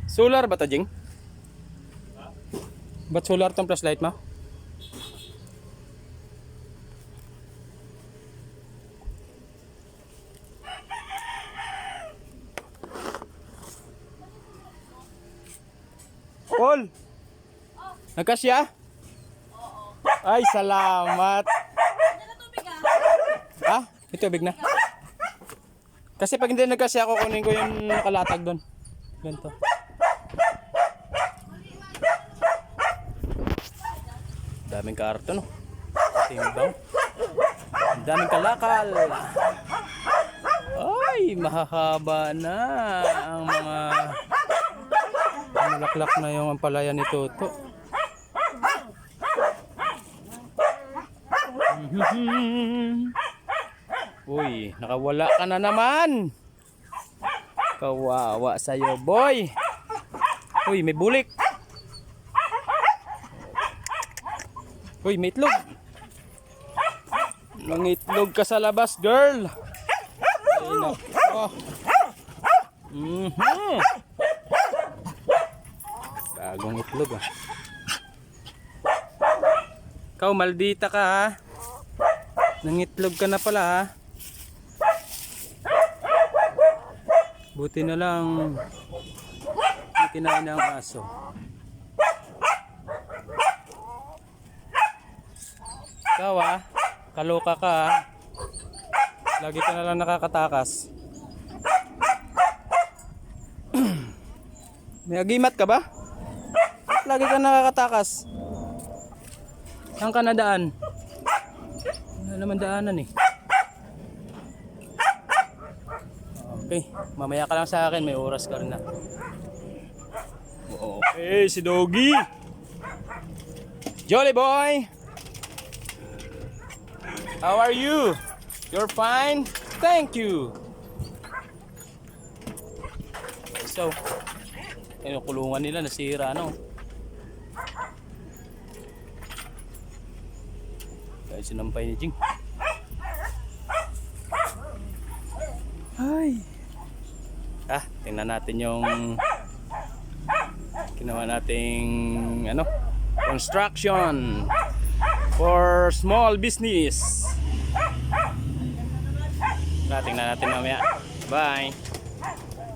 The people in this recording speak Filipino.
Solar ba to, Jing? Ba't solar tong flashlight mo? Paul! Nagkasya? Ay, salamat! Ah, may tubig na. Kasi pag hindi nagkasya ako, kunin ko yung nakalatag doon. Ganito. Daming karton, no? Timbang. Daming kalakal. Ay, mahahaba na ang mga malaklak na yung ampalaya ni Toto. Uy, nakawala ka na naman. Kawawa sa'yo, boy. Uy, may bulik. Uy, may itlog. Nangitlog ka sa labas, girl. Ay, nako. Bagong itlog, ah. Ikaw, maldita ka, ha. Nangitlog ka na pala, ha. Buti na lang may kinain na ang aso. Ikaw, ha, kaloka ka, ha. Lagi ka na lang nakakatakas. May agimat ka ba? Lagi ka nakakatakas. Saan ka nadaan? Wala naman daanan, eh. Okay, mamaya ka lang sa akin, may oras ka rin na. Okay, si Doggy. Jolly boy. How are you? You're fine? Thank you. So, yung kulungan nila nasira, no? Dahil sinampay ni Jing. Ay. Tingnan natin yung ginawa nating construction for small business. Tingnan natin mamaya. Bye.